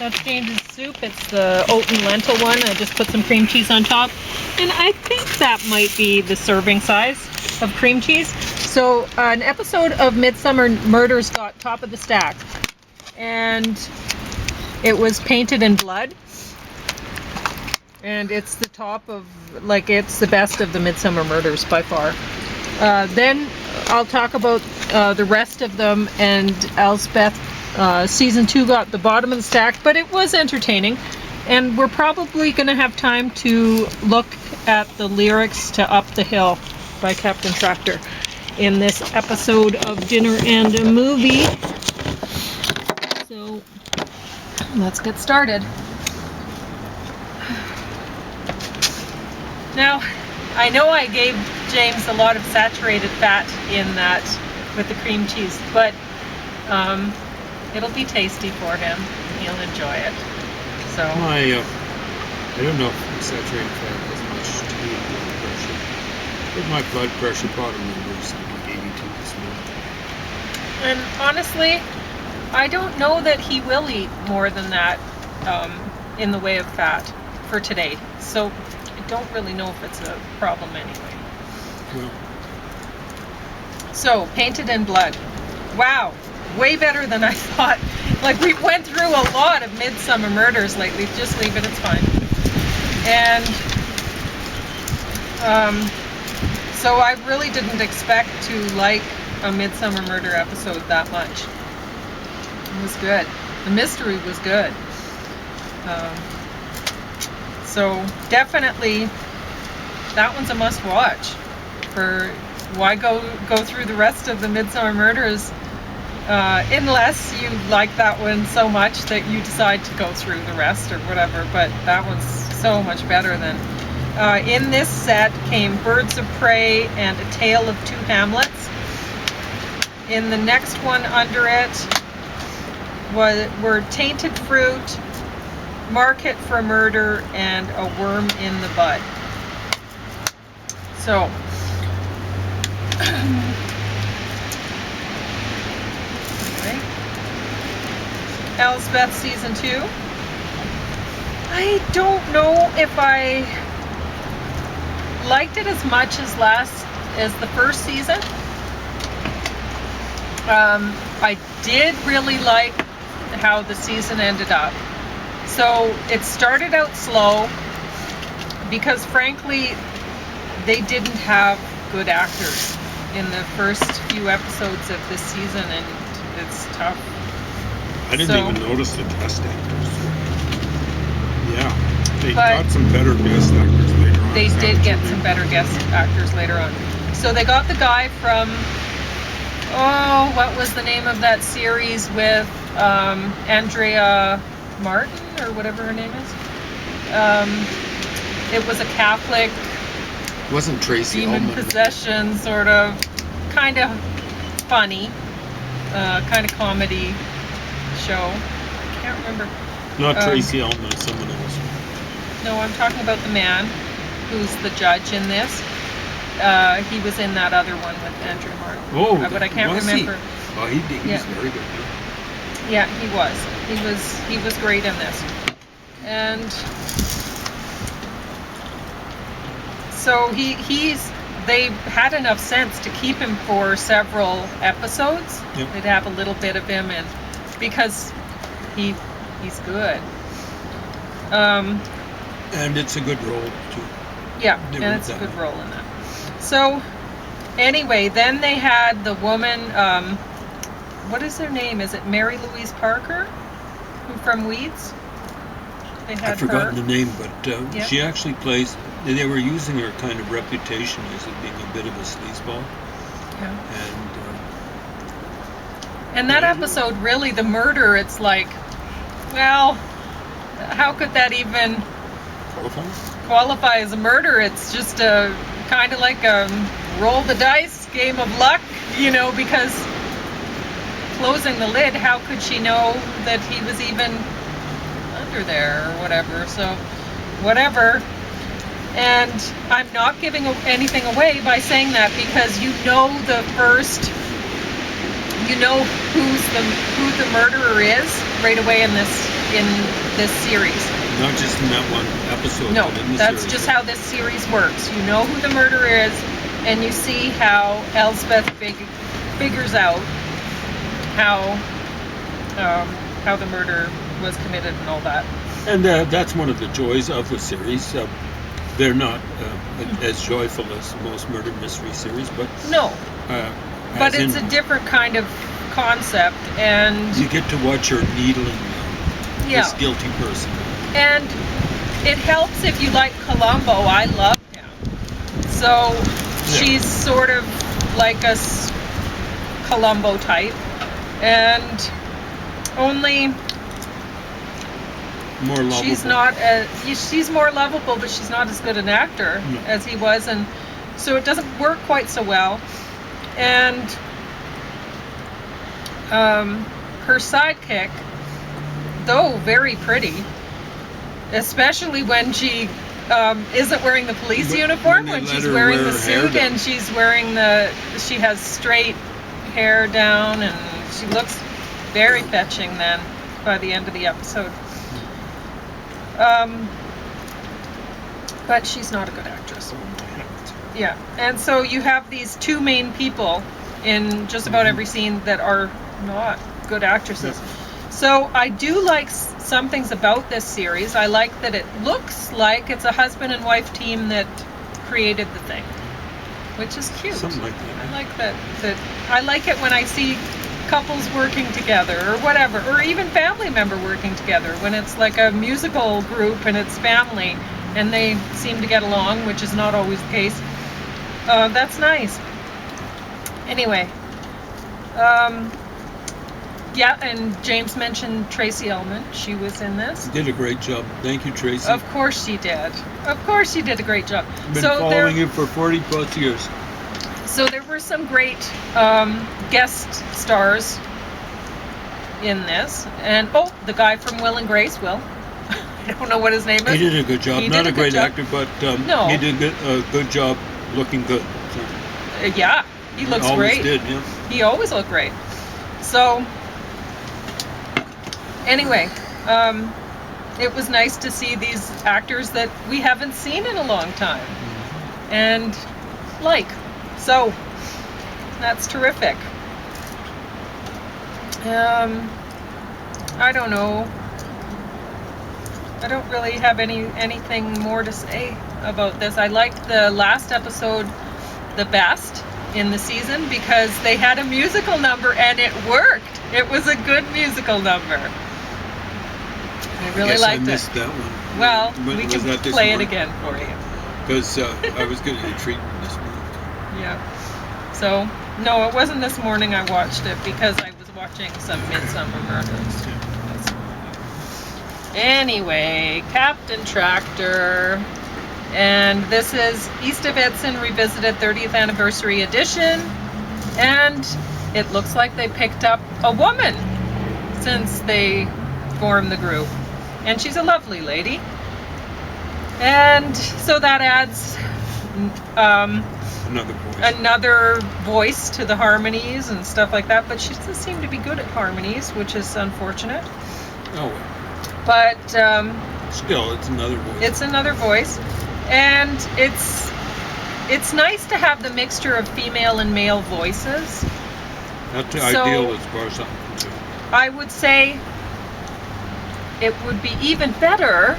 That's James's soup. It's the oat and lentil one. I just put some cream cheese on top. And I think that might be the serving size of cream cheese. So an episode of Midsomer Murders got top of the stack. And it was painted in blood. And it's the top of, like, it's the best of the Midsomer Murders by far. Then I'll talk about the rest of them, and Elsbeth season 2 got the bottom of the stack, but it was entertaining. And we're probably going to have time to look at the lyrics to Up the Hill by Captain Tractor in this episode of Dinner and a Movie. So let's get started. Now, I know I gave James a lot of saturated fat in that with the cream cheese, but it'll be tasty for him. He'll enjoy it. So I don't know if saturated fat has much to do with blood pressure. But my blood pressure bottom number is like 82 this morning. And honestly, I don't know that he will eat more than that in the way of fat for today. So I don't really know if it's a problem anyway. Well. So, Painted in Blood. Wow, way better than I thought. Like, we went through a lot of Midsomer Murders lately. Just leave it, it's fine. And so I really didn't expect to like a Midsomer Murder episode that much. It was good. The mystery was good. So definitely, that one's a must-watch. For why go through the rest of the Midsomer Murders unless you like that one so much that you decide to go through the rest or whatever. But that one's so much better than. In this set came Birds of Prey and A Tale of Two Hamlets. In the next one under it were Tainted Fruit, Market for Murder, and A Worm in the Bud. So, anyway, Elsbeth season 2. I don't know if I liked it as much as the first season. I did really like how the season ended up. So it started out slow because frankly they didn't have good actors in the first few episodes of this season, and it's tough. I didn't even notice the guest actors. Yeah, they got some better guest actors later on. They did get some better guest actors later on. So they got the guy from, what was the name of that series with Andrea Martin, or whatever her name is? It was a Catholic wasn't Tracy demon Ullman possession, sort of, kind of funny, kind of comedy show. I can't remember. Not Tracy Ullman, someone else. No, I'm talking about the man who's the judge in this. He was in that other one with Andrew Martin. Oh, but I can't remember. Oh, he was very good. Yeah, he was. He was great in this. And so they had enough sense to keep him for several episodes. Yep. They'd have a little bit of him in because he's good. And it's a good role too. Yeah, and it's a good role in that. So anyway, then they had the woman, what is her name? Is it Mary Louise Parker, from Weeds? They had I've forgotten the name, but yeah. She actually plays. They were using her kind of reputation as being a bit of a sleazeball. Yeah. And that episode, really, the murder, it's like, well, how could that even qualify as a murder? It's just a kind of like a roll the dice game of luck, because closing the lid, how could she know that he was even under there or whatever? So, whatever. And I'm not giving anything away by saying that, because who the murderer is right away in this in this series. Not just in that one episode. No, but in the that's series. just how this series works. You know who the murderer is, and you see how Elsbeth figures out how the murder was committed and all that. And that's one of the joys of the series. They're not as joyful as most murder mystery series, but No, but as it's a different kind of concept, and you get to watch her needling yeah, this guilty person. and it helps if you like Columbo. I love him, so she's sort of like a Columbo type, and only More lovable. she's more lovable, but she's not as good an actor as he was, and so it doesn't work quite so well. And her sidekick, though very pretty, especially when she isn't wearing the police uniform, when she's wearing the suit and she's wearing she has straight hair down, and she looks very fetching then by the end of the episode. But she's not a good actress. Yeah, and so you have these two main people in just about every scene that are not good actresses. So I do like some things about this series. I like that it looks like it's a husband and wife team that created the thing, which is cute. Something like that. I like that I like it when I see couples working together or whatever, or even family member working together, when it's like a musical group and it's family and they seem to get along, which is not always the case. That's nice. Anyway, yeah, and James mentioned Tracy Ullman. She was in this. Did a great job. Thank you, Tracy. Of course she did. Of course she did a great job. Been following you for 40 plus years. So there were some great guest stars in this, and the guy from Will and Grace, Will. I don't know what his name is. He did a good job. Not a great actor, but no. He did a good job looking good. So. Yeah, he looks always great. Did, yeah. He always looked great. So anyway, it was nice to see these actors that we haven't seen in a long time, and so that's terrific. I don't know. I don't really have anything more to say about this. I liked the last episode the best in the season because they had a musical number and it worked. It was a good musical number. I really liked it. I missed that one. Well, we can play it again for you. Because I was going to get treated this morning. Yeah. So, no, it wasn't this morning I watched it because I was watching some Midsomer Murders. Anyway, Captain Tractor. And this is East of Edson Revisited 30th Anniversary Edition. And it looks like they picked up a woman since they formed the group. And she's a lovely lady. And so that adds another voice to the harmonies and stuff like that. But she doesn't seem to be good at harmonies, which is unfortunate. Oh, well. But still, it's another voice. It's another voice. And it's nice to have the mixture of female and male voices. That's ideal as far as I'm concerned. I would say it would be even better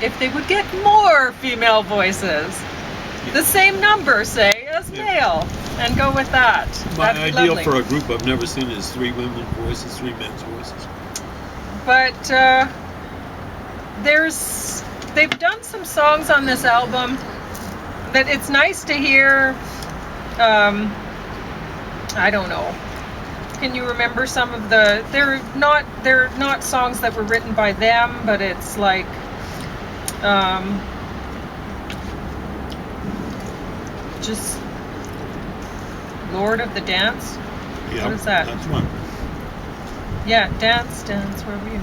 if they would get more female voices. Yeah. The same number, say, as male, and go with that. My That'd be ideal lovely. for a group I've never seen is 3 women's voices, 3 men's voices. But they've done some songs on this album that it's nice to hear. I don't know. Can you remember some of the? They're not songs that were written by them, but it's like just Lord of the Dance. Yeah, what is that? That's one. Yeah, dance, where were you?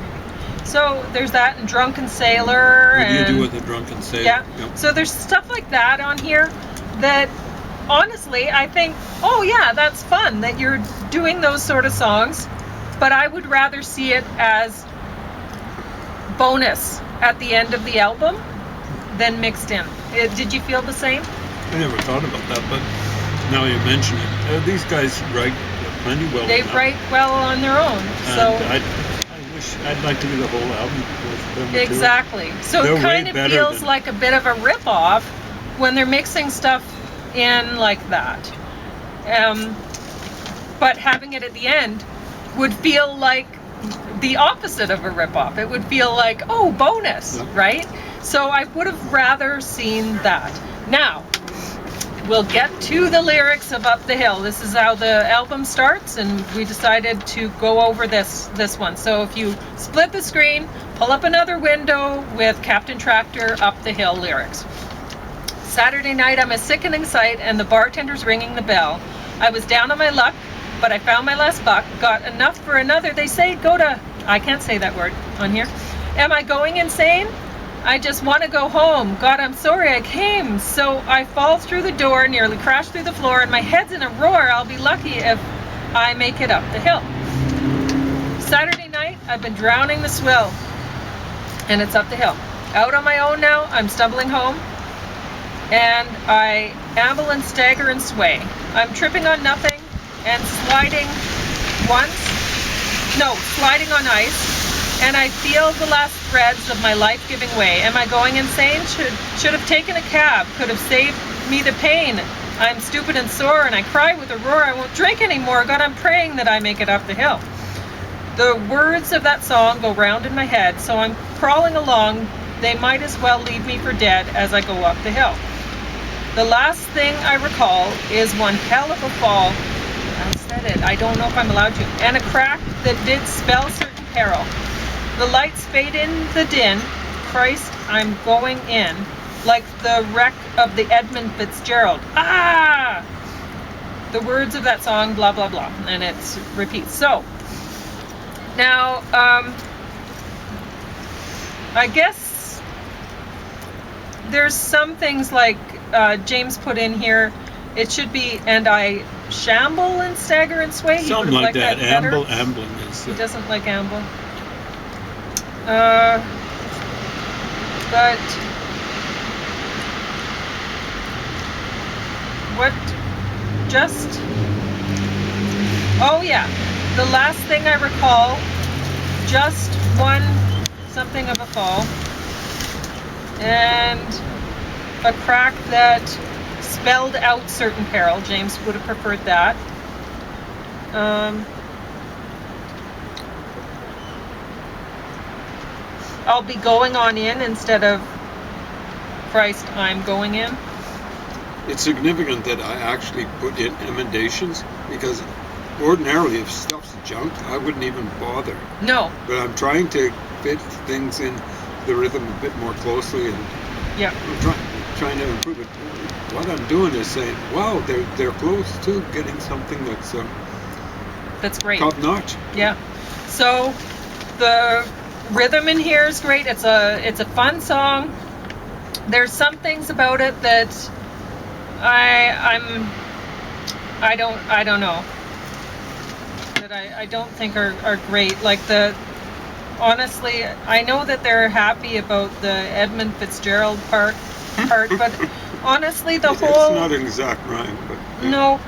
So there's that, and Drunken Sailor. What do you do with a Drunken Sailor? Yeah. Yep. So there's stuff like that on here that, honestly, I think, oh yeah, that's fun that you're doing those sort of songs, but I would rather see it as bonus at the end of the album than mixed in. Did you feel the same? I never thought about that, but now you mention it. These guys write plenty well. They write well on their own. So I wish I'd like to do the whole album with them. exactly. So They're it kind of feels like a bit of a rip-off when they're mixing stuff in like that. But having it at the end would feel like the opposite of a rip-off. It would feel like, oh, bonus, right? So I would have rather seen that. Now, we'll get to the lyrics of Up the Hill. This is how the album starts, and we decided to go over this one. So if you split the screen, pull up another window with Captain Tractor Up the Hill lyrics. Saturday night, I'm a sickening sight, and the bartender's ringing the bell. I was down on my luck, but I found my last buck. Got enough for another. They say go to... I can't say that word on here. Am I going insane? I just want to go home. God, I'm sorry I came. So I fall through the door, nearly crash through the floor, and my head's in a roar. I'll be lucky if I make it up the hill. Saturday night, I've been drowning the swill, and it's up the hill. Out on my own now, I'm stumbling home, and I amble and stagger and sway. I'm tripping on nothing and sliding on ice, and I feel the last threads of my life giving way. Am I going insane? Should have taken a cab, could have saved me the pain. I'm stupid and sore, and I cry with a roar. I won't drink anymore. God, I'm praying that I make it up the hill. The words of that song go round in my head, so I'm crawling along. They might as well leave me for dead as I go up the hill. The last thing I recall is one hell of a fall. I said it, I don't know if I'm allowed to. And a crack that did spell certain peril. The lights fade in the din. Christ, I'm going in. Like the wreck of the Edmund Fitzgerald. Ah! The words of that song, blah, blah, blah. And it repeats. So, now, I guess there's some things like James put in here. It should be, and I shamble and stagger and sway. He Something like that. Ambling is. He doesn't like amble. But what? Just. Oh yeah. The last thing I recall, just one something of a fall, and a crack that spelled out certain peril. James would have preferred that. I'll be going on in instead of Christ, I'm going in. It's significant that I actually put in emendations, because ordinarily if stuff's junk, I wouldn't even bother. No. But I'm trying to fit things in the rhythm a bit more closely, and Yeah. I'm trying to improve it. What I'm doing is saying, wow, they're close to getting something That's great. top notch. Yeah. So the rhythm in here is great. It's a fun song. There's some things about it that I don't know, that I don't think are great. Like honestly, I know that they're happy about the Edmund Fitzgerald part, but honestly, the whole... It's not an exact rhyme, but... Yeah. No,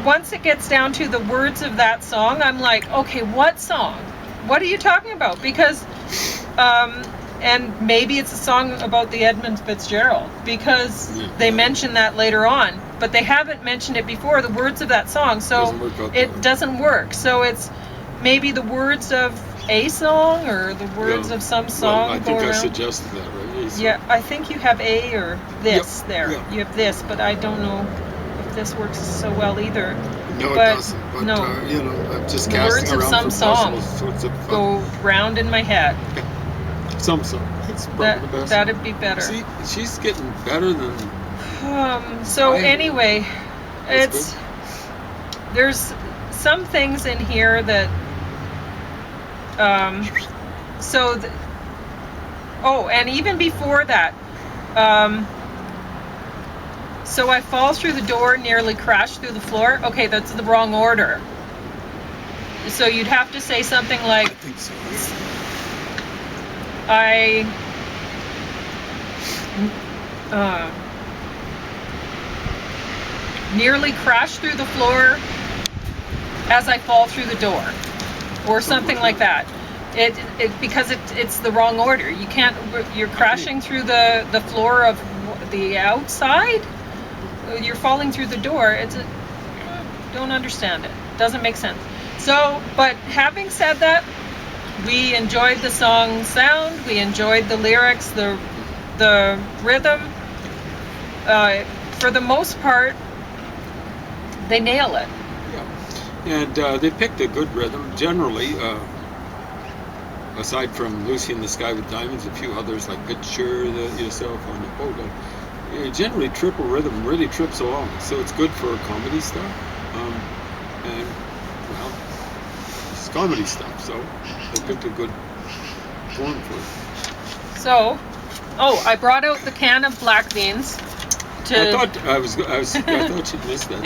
once it gets down to the words of that song, I'm like, okay, what song? What are you talking about? Because, and maybe it's a song about the Edmund Fitzgerald, because they mention that later on, but they haven't mentioned it before, the words of that song, so it doesn't work. So it's maybe the words of a song, or the words of some song. Well, I think I suggested that, right? Yeah, I think you have a or this there. Yeah. You have this, but I don't know if this works so well either. No, but it doesn't. But, no. I'm just The casting words of around some for song possible sorts of go round in my head. Some song. It's probably the best. That'd be better. See, she's getting better than... So anyway, there's some things in here that and even before that, so I fall through the door, nearly crash through the floor. Okay, that's the wrong order. So you'd have to say something I like, think so. I nearly crash through the floor as I fall through the door, or something like that. Because it's the wrong order. You can't. You're crashing through the floor of the outside. You're falling through the door. Don't understand it. Doesn't make sense. So, but having said that, we enjoyed the song sound. We enjoyed the lyrics, the rhythm. For the most part, they nail it. Yeah. And they picked a good rhythm. Generally, aside from Lucy in the Sky with Diamonds, a few others like Picture Yourself on the Boat. Generally, triple rhythm really trips along. So it's good for comedy stuff. And, well, it's comedy stuff. So they picked a good form for it. So, I brought out the can of black beans. I thought you'd missed that.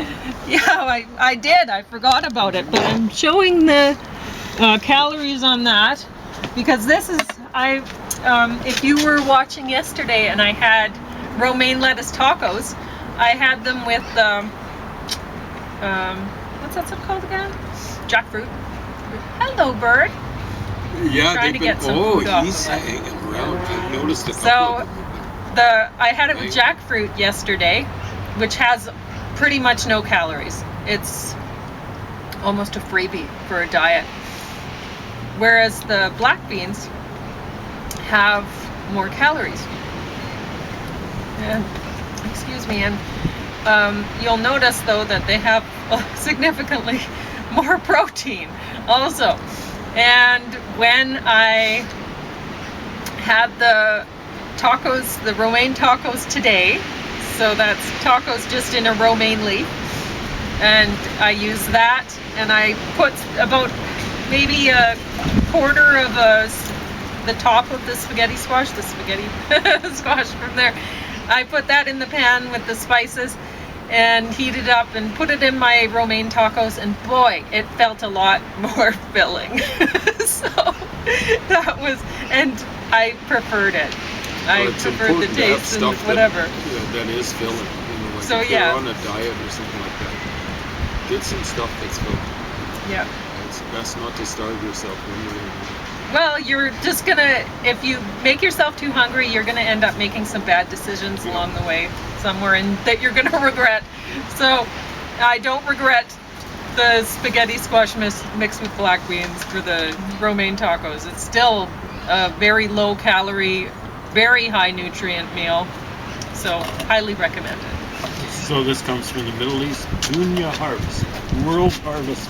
Yeah, I did. I forgot about it, but I'm showing the calories on that because this is if you were watching yesterday and I had romaine lettuce tacos, I had them with what's that stuff called again? Jackfruit. Hello, bird. Yeah, trying to get some food off he's of it. hanging around. I noticed a couple of them. I had it with jackfruit yesterday, which has pretty much no calories. It's almost a freebie for a diet. Whereas the black beans have more calories. And, excuse me, and you'll notice though that they have significantly more protein also. And when I had the tacos, the romaine tacos today, so that's tacos just in a romaine leaf, and I use that, and I put about maybe a quarter of the top of the spaghetti squash from there. I put that in the pan with the spices and heat it up and put it in my romaine tacos, and boy, it felt a lot more filling. So that was, and I preferred it. I preferred the taste and whatever. That is filling. Like so if yeah. you're on a diet or something like that, get some stuff that's filling. Yeah. It's best not to starve yourself one way or another. Well, you're just gonna, if you make yourself too hungry, you're gonna end up making some bad decisions along the way somewhere, and that you're gonna regret. So I don't regret the spaghetti squash mixed with black beans for the romaine tacos. It's still a very low calorie, very high nutrient meal, so highly recommended. So this comes from the Middle East, Dunya Harvest, World Harvest.